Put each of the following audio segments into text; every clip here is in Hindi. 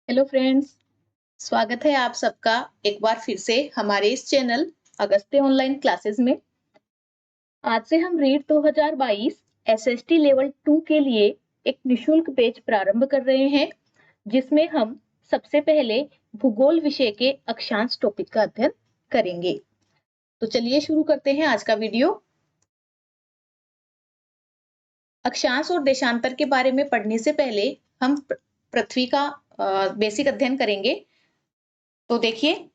Hello friends. स्वागत है आप सबका एक बार फिर से हमारे इस चैनल अगस्त्य ऑनलाइन क्लासेस में। आज से हम रीड 2022 एसएसटी लेवल 2 के लिए एक निशुल्क बैच प्रारंभ कर रहे हैं, जिसमें हम सबसे पहले भूगोल विषय के अक्षांश टॉपिक का अध्ययन करेंगे। तो चलिए शुरू करते हैं आज का वीडियो। अक्षांश और देशांतर के बारे में पढ़ने से पहले हम पृथ्वी का बेसिक अध्ययन करेंगे। तो देखिए,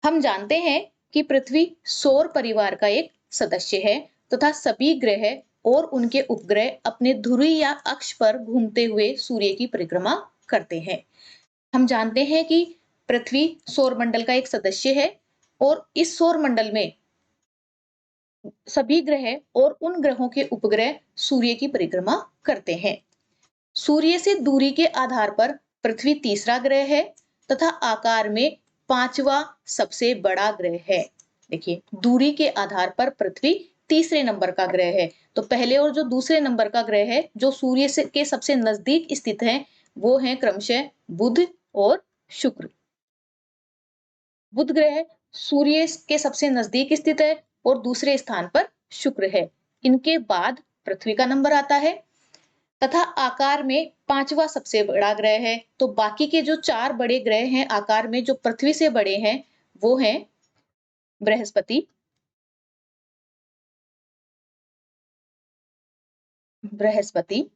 हम जानते हैं कि पृथ्वी सौर परिवार का एक सदस्य है तथा सभी ग्रह और उनके उपग्रह अपने ध्रुवीय या अक्ष पर घूमते हुए सूर्य की परिक्रमा करते हैं। हम जानते हैं कि पृथ्वी सौर मंडल का एक सदस्य है और इस सौर मंडल में सभी ग्रह और उन ग्रहों के उपग्रह सूर्य की परिक्रमा करते हैं। सूर्य से दूरी के आधार पर पृथ्वी तीसरा ग्रह है तथा आकार में पांचवा सबसे बड़ा ग्रह है। देखिए, दूरी के आधार पर पृथ्वी तीसरे नंबर का ग्रह है। तो पहले और जो दूसरे नंबर का ग्रह है जो सूर्य से के सबसे नजदीक स्थित है, वो है क्रमशः बुध और शुक्र। बुध ग्रह सूर्य के सबसे नजदीक स्थित है और दूसरे स्थान पर शुक्र है। इनके बाद पृथ्वी का नंबर आता है तथा आकार में पांचवा सबसे बड़ा ग्रह है। तो बाकी के जो चार बड़े ग्रह हैं आकार में जो पृथ्वी से बड़े हैं, वो हैं बृहस्पति, बृहस्पति,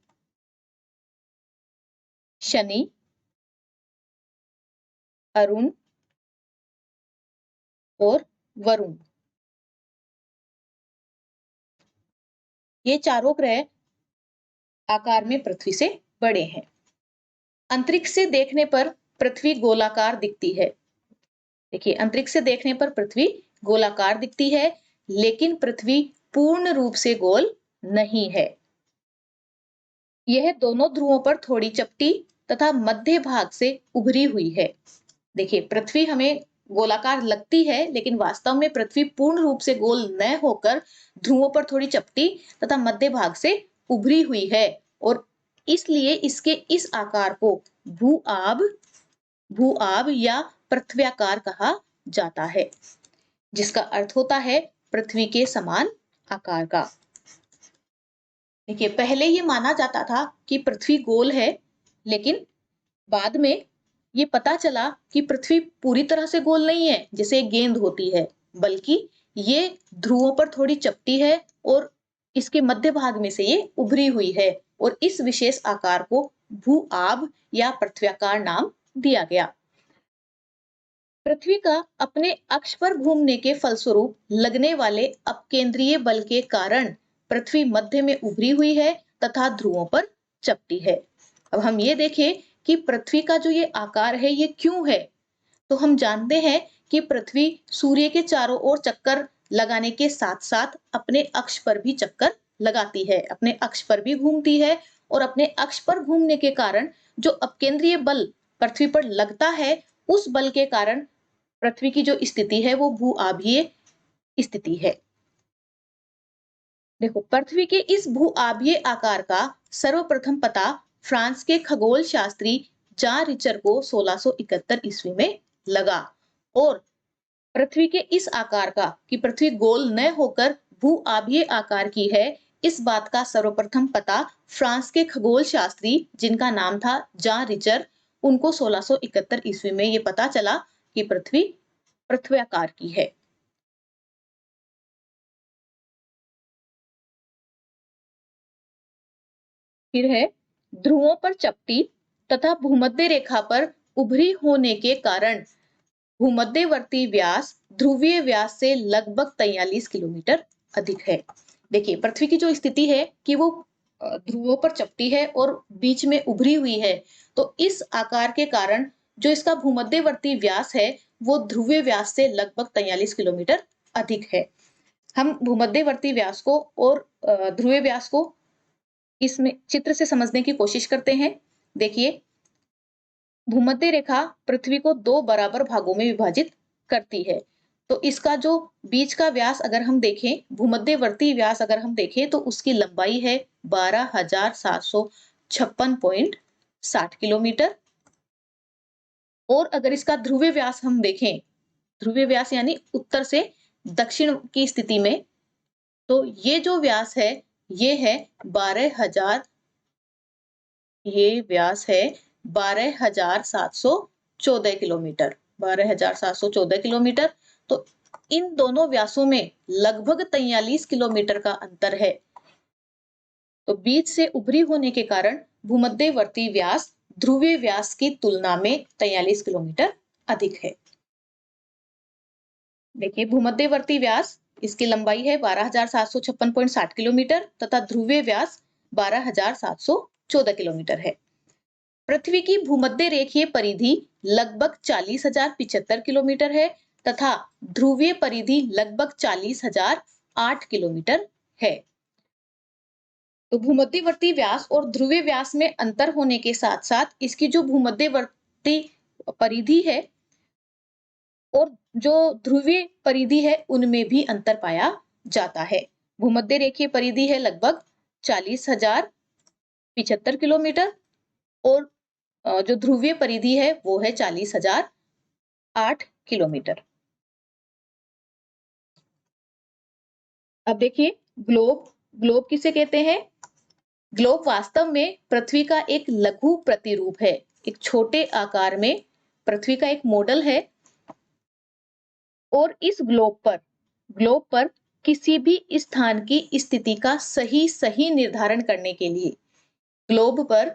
शनि, अरुण और वरुण। ये चारों ग्रह आकार में पृथ्वी से बड़े हैं। अंतरिक्ष से देखने पर पृथ्वी गोलाकार दिखती है। देखिए, अंतरिक्ष से देखने पर पृथ्वी गोलाकार दिखती है, लेकिन पृथ्वी पूर्ण रूप से गोल नहीं है। यह दोनों ध्रुवों पर थोड़ी चपटी तथा मध्य भाग से उभरी हुई है। देखिए, पृथ्वी हमें गोलाकार लगती है, लेकिन वास्तव में पृथ्वी पूर्ण रूप से गोल न होकर ध्रुवों पर थोड़ी चपटी तथा मध्य भाग से उभरी हुई है और इसलिए इसके इस आकार को भू-आब भू-आब या पृथ्व्याकार कहा जाता है, जिसका अर्थ होता है पृथ्वी के समान आकार का। देखिए, पहले ये माना जाता था कि पृथ्वी गोल है, लेकिन बाद में ये पता चला कि पृथ्वी पूरी तरह से गोल नहीं है जैसे एक गेंद होती है, बल्कि ये ध्रुवों पर थोड़ी चपटी है और इसके मध्य भाग में से ये उभरी हुई है और इस विशेष आकार को भू-आब या पृथ्व्याकार नाम दिया गया। पृथ्वी का अपने अक्ष पर घूमने के फलस्वरूप लगने वाले अपकेंद्रीय बल के कारण पृथ्वी मध्य में उभरी हुई है तथा ध्रुवों पर चपटी है। अब हम ये देखें कि पृथ्वी का जो ये आकार है ये क्यों है। तो हम जानते हैं कि पृथ्वी सूर्य के चारों ओर चक्कर लगाने के साथ साथ अपने अक्ष पर भी चक्कर लगाती है, अपने अक्ष पर भी घूमती है और अपने अक्ष पर घूमने के कारण जो अपकेंद्रीय बल पृथ्वी पर लगता है, उस बल के कारण पृथ्वी की जो स्थिति है वो भू-आभीय स्थिति है। देखो, पृथ्वी के इस भू-आभीय आकार का सर्वप्रथम पता फ्रांस के खगोल शास्त्री जान रिचर को 1671 ईस्वी में लगा और पृथ्वी के इस आकार का कि पृथ्वी गोल न होकर भू-आभीय आकार की है, इस बात का सर्वप्रथम पता फ्रांस के खगोल शास्त्री जिनका नाम था जान रिचर, उनको 1671 ईस्वी में ये पता चला कि पृथ्वी पृथ्व्याकार की है। फिर है ध्रुवों पर चपटी तथा भूमध्य रेखा पर उभरी होने के कारण भूमध्यवर्ती व्यास ध्रुवीय व्यास से लगभग 43 किलोमीटर अधिक है। देखिए, पृथ्वी की जो स्थिति है कि वो ध्रुवों पर चपटी है और बीच में उभरी हुई है, तो इस आकार के कारण जो इसका भूमध्यवर्ती व्यास है वो ध्रुवीय व्यास से लगभग 43 किलोमीटर अधिक है। हम भूमध्यवर्ती व्यास को और ध्रुवीय व्यास को इसमें चित्र से समझने की कोशिश करते हैं। देखिए, भूमध्य रेखा पृथ्वी को दो बराबर भागों में विभाजित करती है। तो इसका जो बीच का व्यास अगर हम देखें, भूमध्यवर्ती व्यास अगर हम देखें, तो उसकी लंबाई है 12,756.60 किलोमीटर और अगर इसका ध्रुवीय व्यास हम देखें, ध्रुवीय व्यास यानी उत्तर से दक्षिण की स्थिति में, तो ये जो व्यास है ये है 12,000, ये व्यास है 12,714 किलोमीटर, 12,714 किलोमीटर। तो इन दोनों व्यासों में लगभग 43 किलोमीटर का अंतर है। तो बीच से उभरी होने के कारण भूमध्यवर्ती व्यास ध्रुवीय व्यास की तुलना में 43 किलोमीटर अधिक है। देखिए भूमध्यवर्ती व्यास, इसकी लंबाई है 12,756.60 किलोमीटर तथा ध्रुवीय व्यास 12,714 किलोमीटर है। पृथ्वी की भूमध्य रेखीय परिधि लगभग 40,075 किलोमीटर है तथा ध्रुवीय परिधि लगभग 40,008 किलोमीटर है। तो भूमध्यवर्ती व्यास और ध्रुवीय व्यास में अंतर होने के साथ साथ इसकी जो भूमध्यवर्ती परिधि है और जो ध्रुवीय परिधि है उनमें भी अंतर पाया जाता है। भूमध्य रेखीय परिधि है लगभग 40,075 किलोमीटर और जो ध्रुवीय परिधि है वो है 40,008 किलोमीटर। अब देखिए ग्लोब, ग्लोब किसे कहते हैं? ग्लोब वास्तव में पृथ्वी का एक लघु प्रतिरूप है, एक छोटे आकार में पृथ्वी का एक मॉडल है। और इस ग्लोब पर किसी भी स्थान की स्थिति का सही निर्धारण करने के लिए, ग्लोब पर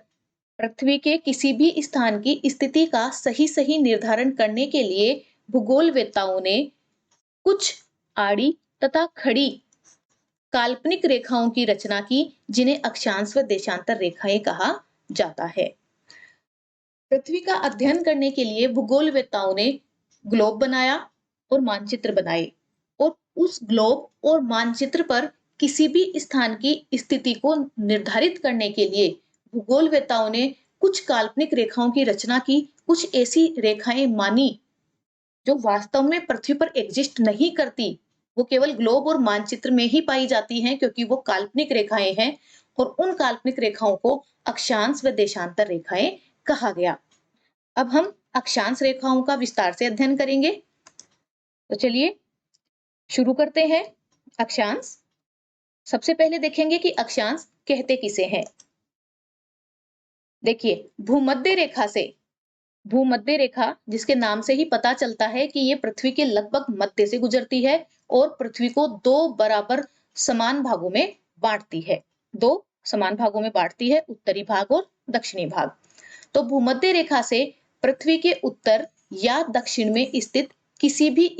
पृथ्वी के किसी भी स्थान की स्थिति का सही निर्धारण करने के लिए भूगोलवेत्ताओं ने कुछ आड़ी तथा खड़ी काल्पनिक रेखाओं की रचना की, जिन्हें अक्षांश व देशांतर रेखाएं कहा जाता है। पृथ्वी का अध्ययन करने के लिए भूगोलवेत्ताओं ने ग्लोब बनाया और मानचित्र बनाए और उस ग्लोब और मानचित्र पर किसी भी स्थान की स्थिति को निर्धारित करने के लिए भूगोलवेत्ताओं ने कुछ काल्पनिक रेखाओं की रचना की, कुछ ऐसी रेखाएं मानी जो वास्तव में पृथ्वी पर एग्जिस्ट नहीं करती, वो केवल ग्लोब और मानचित्र में ही पाई जाती हैं क्योंकि वो काल्पनिक रेखाएं हैं और उन काल्पनिक रेखाओं को अक्षांश व देशांतर रेखाएं कहा गया। अब हम अक्षांश रेखाओं का विस्तार से अध्ययन करेंगे। तो चलिए शुरू करते हैं। अक्षांश, सबसे पहले देखेंगे कि अक्षांश कहते किसे हैं। देखिए भूमध्य रेखा जिसके नाम से ही पता चलता है कि ये पृथ्वी के लगभग मध्य से गुजरती है और पृथ्वी को दो बराबर समान भागों में बांटती है, दो समान भागों में बांटती है, उत्तरी भाग और दक्षिणी भाग। तो भूमध्य रेखा से पृथ्वी के उत्तर या दक्षिण में स्थित किसी भी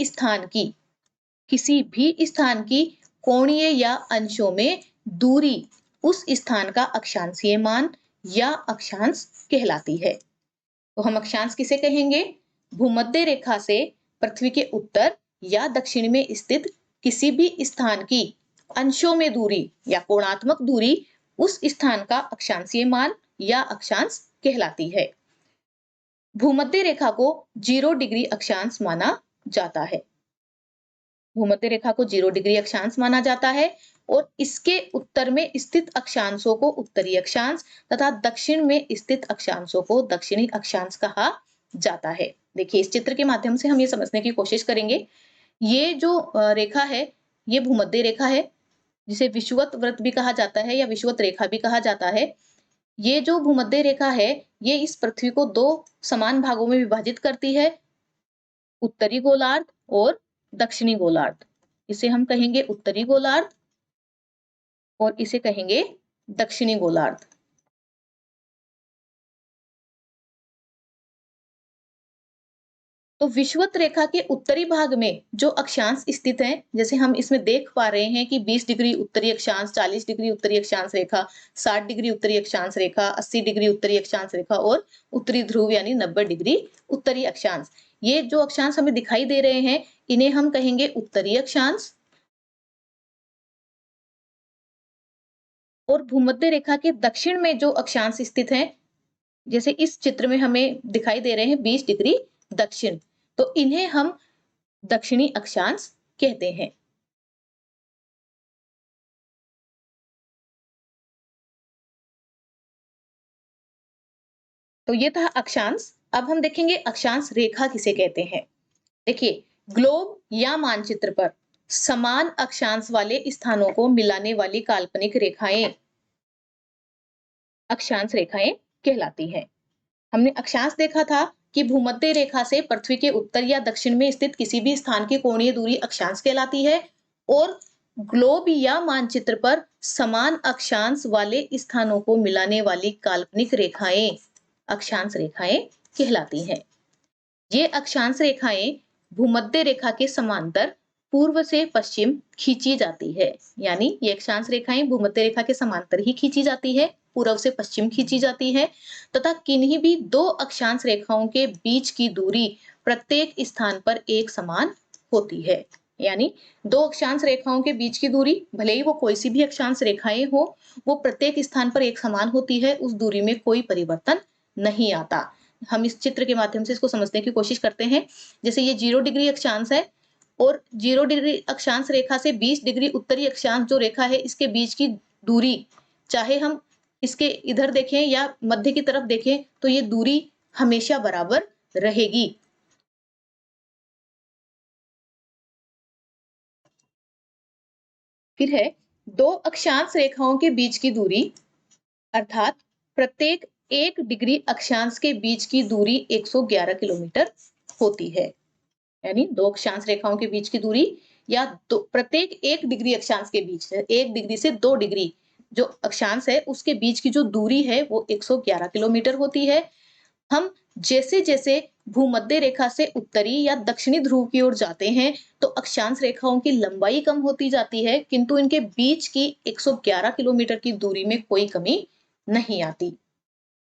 स्थान की कोणीय या अंशों में दूरी उस स्थान का अक्षांशीय मान या अक्षांश कहलाती है। तो हम अक्षांश किसे कहेंगे? भूमध्य रेखा से पृथ्वी के उत्तर या दक्षिण में स्थित किसी भी स्थान की अंशों में दूरी या कोणात्मक दूरी उस स्थान का अक्षांशीय मान या अक्षांश कहलाती है। भूमध्य रेखा को 0 डिग्री अक्षांश माना जाता है। भूमध्य रेखा को 0 डिग्री अक्षांश माना जाता है और इसके उत्तर में स्थित अक्षांशों को उत्तरी अक्षांश तथा दक्षिण में स्थित अक्षांशों को दक्षिणी अक्षांश कहा जाता है। देखिए इस चित्र के माध्यम से हम ये समझने की कोशिश करेंगे। ये जो रेखा है ये भूमध्य रेखा है, जिसे विषुवत वृत्त भी कहा जाता है या विषुवत रेखा भी कहा जाता है। ये जो भूमध्य रेखा है ये इस पृथ्वी को दो समान भागों में विभाजित करती है, उत्तरी गोलार्ध और दक्षिणी गोलार्ध। इसे हम कहेंगे उत्तरी गोलार्ध और इसे कहेंगे दक्षिणी गोलार्ध। तो विषुवत रेखा के उत्तरी भाग में जो अक्षांश स्थित हैं, जैसे हम इसमें देख पा रहे हैं कि 20 डिग्री उत्तरी अक्षांश, 40 डिग्री उत्तरी अक्षांश रेखा, 60 डिग्री उत्तरी अक्षांश रेखा, 80 डिग्री उत्तरी अक्षांश रेखा और उत्तरी ध्रुव यानी 90 डिग्री उत्तरी अक्षांश। ये जो अक्षांश हमें दिखाई दे रहे हैं इन्हें हम कहेंगे उत्तरी अक्षांश। और भूमध्य रेखा के दक्षिण में जो अक्षांश स्थित हैं, जैसे इस चित्र में हमें दिखाई दे रहे हैं 20 डिग्री दक्षिण, तो इन्हें हम दक्षिणी अक्षांश कहते हैं। तो ये था अक्षांश। अब हम देखेंगे अक्षांश रेखा किसे कहते हैं। देखिए, ग्लोब या मानचित्र पर समान अक्षांश वाले स्थानों को मिलाने वाली काल्पनिक रेखाएं अक्षांश रेखाएं कहलाती हैं। हमने अक्षांश देखा था कि भूमध्य रेखा से पृथ्वी के उत्तर या दक्षिण में स्थित किसी भी स्थान की कोणीय दूरी अक्षांश कहलाती है, और ग्लोब या मानचित्र पर समान अक्षांश वाले स्थानों को मिलाने वाली काल्पनिक रेखाएं अक्षांश रेखाएं कहलाती हैं। ये अक्षांश रेखाएं भूमध्य रेखा के समांतर पूर्व से पश्चिम खींची जाती है, यानी ये अक्षांश रेखाएं भूमध्य रेखा के समांतर ही खींची जाती है, पूर्व से पश्चिम खींची जाती है, तथा किन्हीं भी दो अक्षांश रेखाओं के बीच की दूरी प्रत्येक स्थान पर एक समान होती है। यानी दो अक्षांश रेखाओं के बीच की दूरी, भले ही वो कोई सी भी अक्षांश रेखाएं हो, वो प्रत्येक स्थान पर एक समान होती है, उस दूरी में कोई परिवर्तन नहीं आता। हम इस चित्र के माध्यम से इसको समझने की कोशिश करते हैं। जैसे ये 0 डिग्री अक्षांश है, और 0 डिग्री अक्षांश रेखा से 20 डिग्री उत्तरी अक्षांश जो रेखा है, इसके बीच की दूरी, चाहे हम इसके इधर देखें या मध्य की तरफ देखें, तो ये दूरी हमेशा बराबर रहेगी। फिर है दो अक्षांश रेखाओं के बीच की दूरी, अर्थात प्रत्येक 1 डिग्री अक्षांश के बीच की दूरी 111 किलोमीटर होती है। यानी दो अक्षांश रेखाओं के बीच की दूरी या प्रत्येक 1 डिग्री अक्षांश के बीच, 1 डिग्री से 2 डिग्री जो अक्षांश है उसके बीच की जो दूरी है वो 111 किलोमीटर होती है। हम जैसे जैसे भूमध्य रेखा से उत्तरी या दक्षिणी ध्रुव की ओर जाते हैं, तो अक्षांश रेखाओं की लंबाई कम होती जाती है, किंतु इनके बीच की 111 किलोमीटर की दूरी में कोई कमी नहीं आती।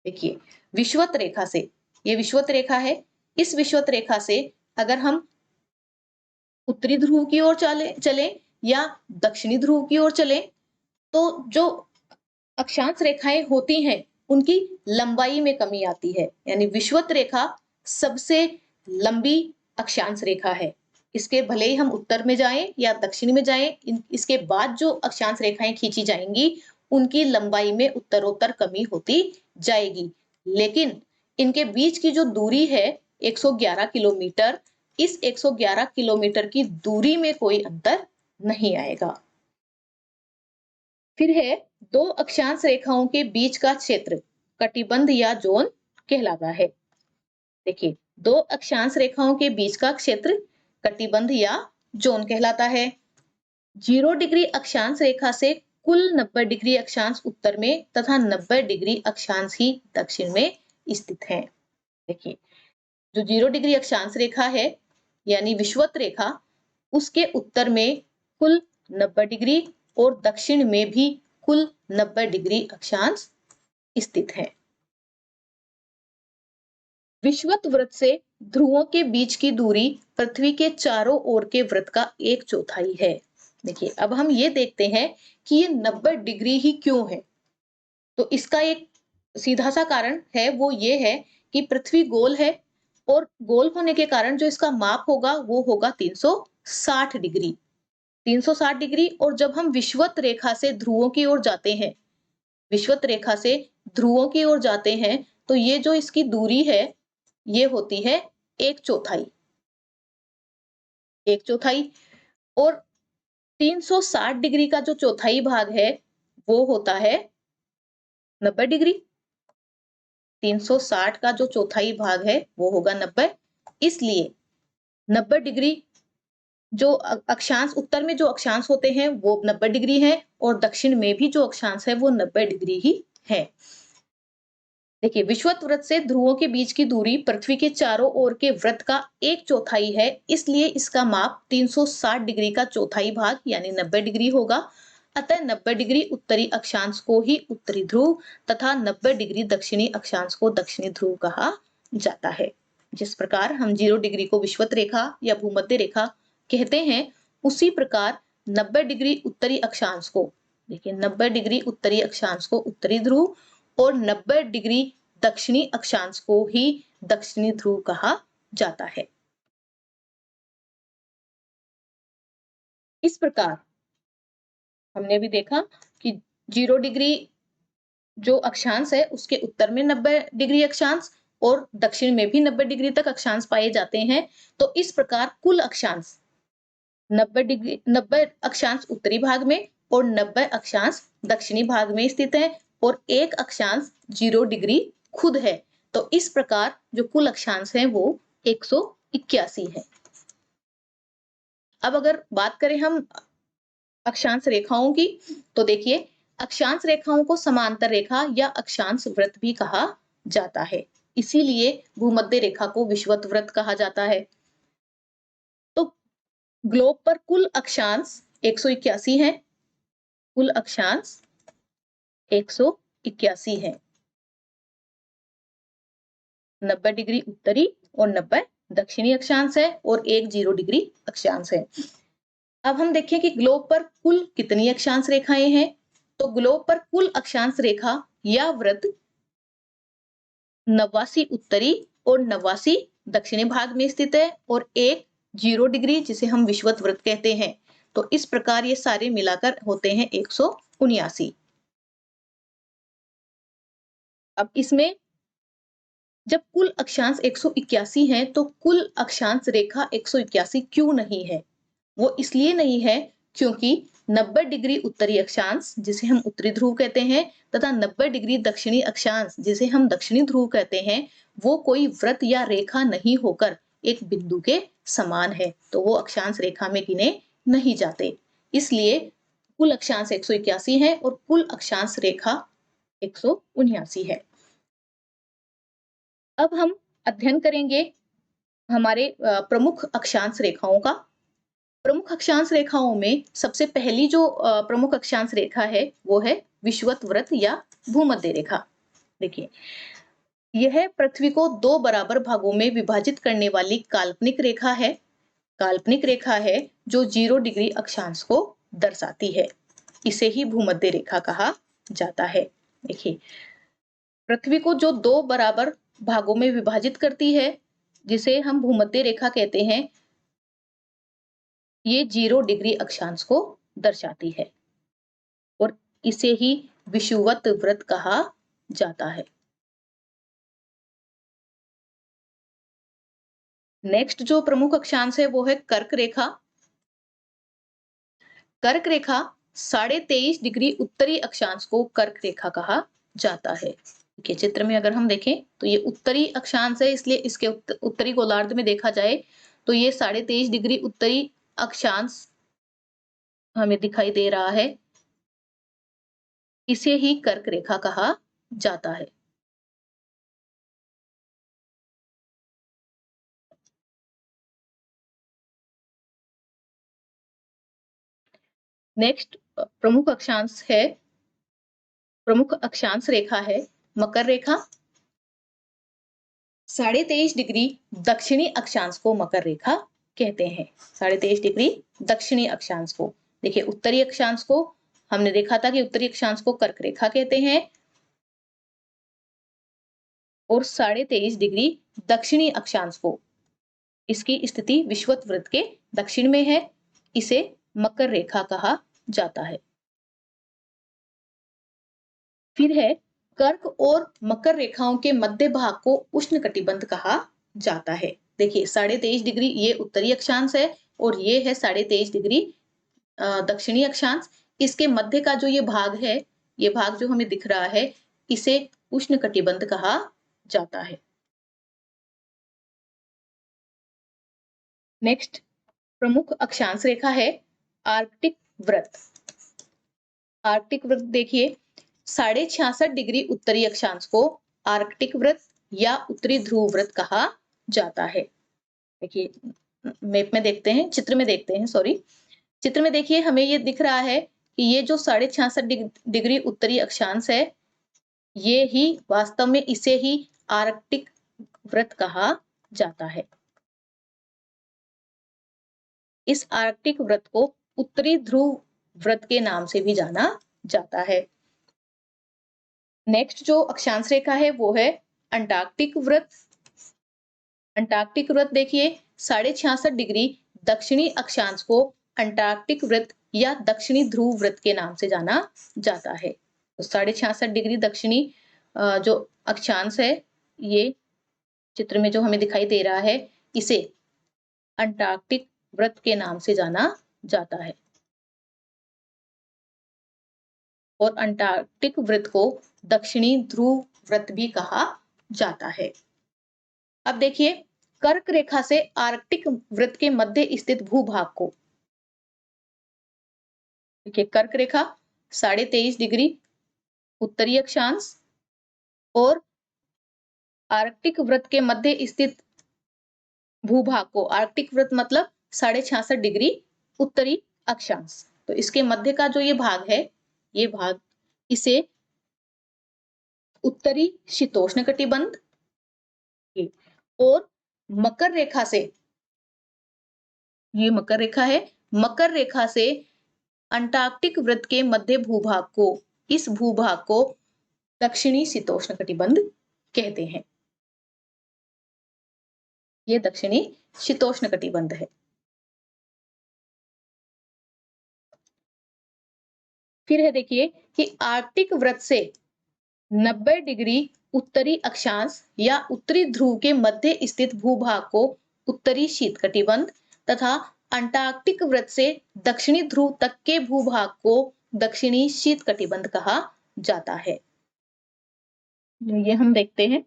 देखिए, विषुवत रेखा से, ये विषुवत रेखा है, इस विषुवत रेखा से अगर हम उत्तरी ध्रुव की ओर चले या दक्षिणी ध्रुव की ओर चले, तो जो अक्षांश रेखाएं होती हैं उनकी लंबाई में कमी आती है। यानी विषुवत रेखा सबसे लंबी अक्षांश रेखा है। इसके भले ही हम उत्तर में जाएं या दक्षिण में जाएं, इसके बाद जो अक्षांश रेखाएं खींची जाएंगी उनकी लंबाई में उत्तरोत्तर कमी होती जाएगी, लेकिन इनके बीच की जो दूरी है 111 किलोमीटर, इस 111 किलोमीटर की दूरी में कोई अंतर नहीं आएगा। फिर है दो अक्षांश रेखाओं के बीच का क्षेत्र कटिबंध या जोन कहलाता है। देखिए, दो अक्षांश रेखाओं के बीच का क्षेत्र कटिबंध या जोन कहलाता है। 0 डिग्री अक्षांश रेखा से कुल 90 डिग्री अक्षांश उत्तर में तथा 90 डिग्री अक्षांश ही दक्षिण में स्थित हैं। देखिए, जो 0 डिग्री अक्षांश रेखा है यानी विषुवत रेखा, उसके उत्तर में कुल 90 डिग्री और दक्षिण में भी कुल 90 डिग्री अक्षांश स्थित है। विषुवत वृत्त से ध्रुवों के बीच की दूरी पृथ्वी के चारों ओर के वृत्त का 1/4 है। देखिए, अब हम ये देखते हैं कि ये 90 डिग्री ही क्यों है। तो इसका एक सीधा सा कारण है, वो ये है कि पृथ्वी गोल है, और गोल होने के कारण जो इसका माप होगा वो होगा 360 डिग्री। 360 डिग्री, और जब हम विषुवत रेखा से ध्रुवों की ओर जाते हैं, विषुवत रेखा से ध्रुवों की ओर जाते हैं, तो ये जो इसकी दूरी है ये होती है 1/4, 1/4, और 360 डिग्री का जो चौथाई भाग है वो होता है 90 डिग्री। 360 का जो चौथाई भाग है वो होगा 90, इसलिए 90 डिग्री जो अक्षांश, उत्तर में जो अक्षांश होते हैं वो 90 डिग्री है, और दक्षिण में भी जो अक्षांश है वो 90 डिग्री ही है। देखिए, विषुवत वृत्त से ध्रुवों के बीच की दूरी पृथ्वी के चारों ओर के वृत्त का 1/4 है, इसलिए इसका माप 360 डिग्री का चौथाई भाग यानी 90 डिग्री होगा। अतः 90 डिग्री उत्तरी अक्षांश को ही उत्तरी ध्रुव तथा 90 डिग्री दक्षिणी अक्षांश को दक्षिणी ध्रुव कहा जाता है। जिस प्रकार हम 0 डिग्री को विषुवत रेखा या भूमध्य रेखा कहते हैं, उसी प्रकार 90 डिग्री उत्तरी अक्षांश को, देखिए 90 डिग्री उत्तरी अक्षांश को उत्तरी ध्रुव और 90 डिग्री दक्षिणी अक्षांश को ही दक्षिणी ध्रुव कहा जाता है। इस प्रकार हमने भी देखा कि 0 डिग्री जो अक्षांश है उसके उत्तर में 90 डिग्री अक्षांश, और दक्षिण में भी 90 डिग्री तक अक्षांश पाए जाते हैं। तो इस प्रकार कुल अक्षांश 90 अक्षांश उत्तरी भाग में और 90 अक्षांश दक्षिणी भाग में स्थित है और एक अक्षांश 0 डिग्री खुद है। तो इस प्रकार जो कुल अक्षांश है वो 181 है। अब अगर बात करें हम अक्षांश रेखाओं की, तो देखिए अक्षांश रेखाओं को समांतर रेखा या अक्षांश वृत्त भी कहा जाता है, इसीलिए भूमध्य रेखा को विषुवत वृत्त कहा जाता है। तो ग्लोब पर कुल अक्षांश 181 है, कुल अक्षांश 181 है, 90 डिग्री उत्तरी और 90 दक्षिणी अक्षांश है और एक 0 डिग्री अक्षांश है। अब हम देखें कि ग्लोब पर कुल कितनी अक्षांश रेखाएं हैं। तो ग्लोब पर कुल अक्षांश रेखा या वृत्त 89 उत्तरी और 89 दक्षिणी भाग में स्थित है और एक 0 डिग्री जिसे हम विषुवत वृत्त कहते हैं। तो इस प्रकार ये सारे मिलाकर होते हैं 179। अब इसमें जब कुल अक्षांश 181 है तो कुल अक्षांश रेखा 181 क्यों नहीं है? वो इसलिए नहीं है क्योंकि 90 डिग्री उत्तरी अक्षांश जिसे हम उत्तरी ध्रुव कहते हैं तथा 90 डिग्री दक्षिणी अक्षांश जिसे हम दक्षिणी ध्रुव कहते हैं, वो कोई वृत्त या रेखा नहीं होकर एक बिंदु के समान है, तो वो अक्षांश रेखा में गिने नहीं जाते। इसलिए कुल अक्षांश 181 है और कुल अक्षांश रेखा 179 है। अब हम अध्ययन करेंगे हमारे प्रमुख अक्षांश रेखाओं का। प्रमुख अक्षांश रेखाओं में सबसे पहली जो प्रमुख अक्षांश रेखा है वो है विषुवत वृत्त या भूमध्य रेखा। देखिए, यह पृथ्वी को दो बराबर भागों में विभाजित करने वाली काल्पनिक रेखा है। काल्पनिक रेखा है जो 0 डिग्री अक्षांश को दर्शाती है, इसे ही भूमध्य रेखा कहा जाता है। देखिए, पृथ्वी को जो दो बराबर भागों में विभाजित करती है जिसे हम भूमध्य रेखा कहते हैं, ये 0 डिग्री अक्षांश को दर्शाती है और इसे ही विषुवत वृत्त कहा जाता है। नेक्स्ट जो प्रमुख अक्षांश है वो है कर्क रेखा। कर्क रेखा 23.5 डिग्री उत्तरी अक्षांश को कर्क रेखा कहा जाता है। देखिए, चित्र में अगर हम देखें तो ये उत्तरी अक्षांश है, इसलिए इसके उत्तरी गोलार्ध में देखा जाए तो ये 23.5 डिग्री उत्तरी अक्षांश हमें दिखाई दे रहा है, इसे ही कर्क रेखा कहा जाता है। नेक्स्ट प्रमुख अक्षांश रेखा है मकर रेखा। 23.5 डिग्री दक्षिणी अक्षांश को मकर रेखा कहते हैं। 23.5 डिग्री दक्षिणी अक्षांश को। देखिए, उत्तरी अक्षांश को हमने देखा था कि उत्तरी अक्षांश को कर्क रेखा कहते हैं और 23.5 डिग्री दक्षिणी अक्षांश को, इसकी स्थिति विषुवत वृत्त के दक्षिण में है, इसे मकर रेखा कहा जाता है। फिर है कर्क और मकर रेखाओं के मध्य भाग को उष्णकटिबंध कहा जाता है। देखिए, 23.5 डिग्री ये उत्तरी अक्षांश है और ये है 23.5 डिग्री दक्षिणी अक्षांश। इसके मध्य का जो ये भाग है, ये भाग जो हमें दिख रहा है, इसे उष्णकटिबंध कहा जाता है। नेक्स्ट प्रमुख अक्षांश रेखा है आर्कटिक वृत्त। आर्कटिक वृत्त देखिए, 66.5 डिग्री उत्तरी अक्षांश को आर्कटिक वृत्त या उत्तरी ध्रुव वृत्त कहा जाता है। देखिए, मैप में देखते हैं, चित्र में देखते हैं, सॉरी, चित्र में देखिए हमें ये दिख रहा है कि ये जो 66.5 डिग्री उत्तरी अक्षांश है, ये ही वास्तव में इसे ही आर्कटिक वृत्त कहा जाता है। इस आर्कटिक वृत्त को उत्तरी ध्रुव वृत्त के नाम से भी जाना जाता है। नेक्स्ट जो अक्षांश रेखा है वो है अंटार्कटिक वृत्त। अंटार्कटिक वृत्त देखिए, 66.5 डिग्री दक्षिणी अक्षांश को अंटार्कटिक वृत्त या दक्षिणी ध्रुव वृत्त के नाम से जाना जाता है। तो 66.5 डिग्री दक्षिणी जो अक्षांश है, ये चित्र में जो हमें दिखाई दे रहा है, इसे अंटार्कटिक वृत्त के नाम से जाना जाता है और अंटार्कटिक वृत्त को दक्षिणी ध्रुव वृत्त भी कहा जाता है। अब देखिए, कर्क रेखा से आर्कटिक वृत्त के मध्य स्थित भूभाग को, देखिए कर्क रेखा 23.5 डिग्री उत्तरी अक्षांश और आर्कटिक वृत्त के मध्य स्थित भूभाग को, आर्कटिक वृत्त मतलब 66.5 डिग्री उत्तरी अक्षांश, तो इसके मध्य का जो ये भाग है, ये भाग, इसे उत्तरी शीतोष्ण कटिबंध और मकर रेखा से, ये मकर रेखा है, मकर रेखा से अंटार्कटिक वृत्त के मध्य भूभाग को, इस भूभाग को दक्षिणी शीतोष्ण कटिबंध कहते हैं। ये दक्षिणी शीतोष्ण कटिबंध है। फिर है देखिए कि आर्कटिक वृत्त से 90 डिग्री उत्तरी अक्षांश या उत्तरी ध्रुव के मध्य स्थित भूभाग को उत्तरी शीत कटिबंध तथा अंटार्कटिक वृत्त से दक्षिणी ध्रुव तक के भूभाग को दक्षिणी शीत कटिबंध कहा जाता है। ये हम देखते हैं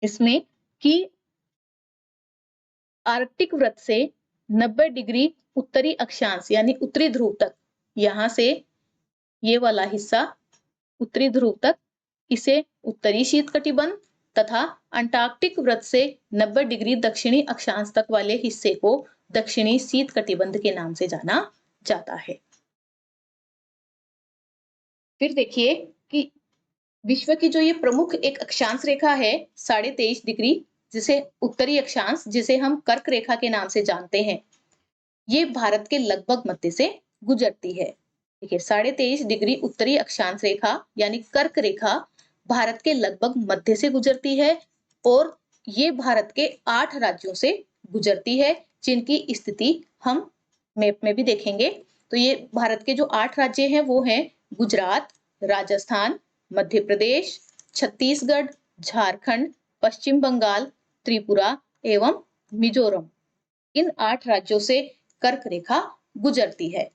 इसमें कि आर्कटिक वृत्त से 90 डिग्री उत्तरी अक्षांश यानी उत्तरी ध्रुव तक, यहां से ये वाला हिस्सा उत्तरी ध्रुव तक, इसे उत्तरी शीत कटिबंध तथा अंटार्कटिक वृत्त से 90 डिग्री दक्षिणी अक्षांश तक वाले हिस्से को दक्षिणी शीत कटिबंध के नाम से जाना जाता है। फिर देखिए कि विश्व की जो ये प्रमुख एक अक्षांश रेखा है 23.5 डिग्री, जिसे उत्तरी अक्षांश, जिसे हम कर्क रेखा के नाम से जानते हैं, ये भारत के लगभग मध्य से गुजरती है। देखिए 23.5 डिग्री उत्तरी अक्षांश रेखा यानी कर्क रेखा भारत के लगभग मध्य से गुजरती है और ये भारत के 8 राज्यों से गुजरती है, जिनकी स्थिति हम मैप में भी देखेंगे। तो ये भारत के जो 8 राज्य हैं वो हैं गुजरात, राजस्थान, मध्य प्रदेश, छत्तीसगढ़, झारखंड, पश्चिम बंगाल, त्रिपुरा एवं मिजोरम। इन 8 राज्यों से कर्क रेखा गुजरती है।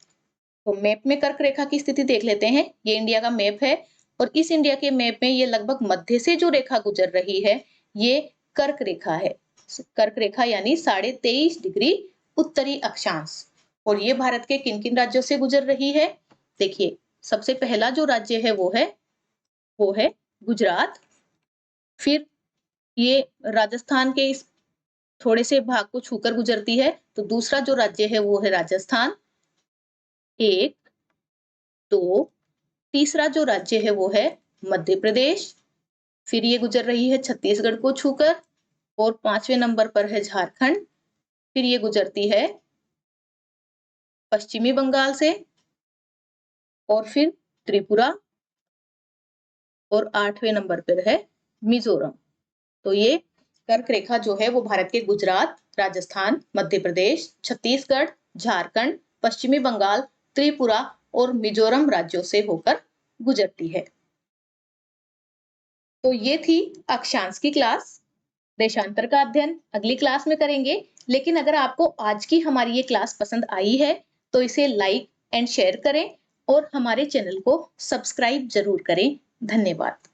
तो मैप में कर्क रेखा की स्थिति देख लेते हैं। ये इंडिया का मैप है और इस इंडिया के मैप में ये लगभग मध्य से जो रेखा गुजर रही है, ये कर्क रेखा है। कर्क रेखा यानी 23.5 डिग्री उत्तरी अक्षांश। और ये भारत के किन किन राज्यों से गुजर रही है? देखिए, सबसे पहला जो राज्य है वो है गुजरात। फिर ये राजस्थान के इस थोड़े से भाग को छूकर गुजरती है। तो दूसरा जो राज्य है वो है राजस्थान, 1, 2। तीसरा जो राज्य है वो है मध्य प्रदेश। फिर ये गुजर रही है छत्तीसगढ़ को छूकर और 5वें नंबर पर है झारखंड। फिर ये गुजरती है पश्चिमी बंगाल से और फिर त्रिपुरा और 8वें नंबर पर है मिजोरम। तो ये कर्क रेखा जो है वो भारत के गुजरात, राजस्थान, मध्य प्रदेश, छत्तीसगढ़, झारखंड, पश्चिमी बंगाल, त्रिपुरा और मिजोरम राज्यों से होकर गुजरती है। तो ये थी अक्षांश की क्लास। देशांतर का अध्ययन अगली क्लास में करेंगे। लेकिन अगर आपको आज की हमारी ये क्लास पसंद आई है तो इसे लाइक एंड शेयर करें और हमारे चैनल को सब्सक्राइब जरूर करें। धन्यवाद।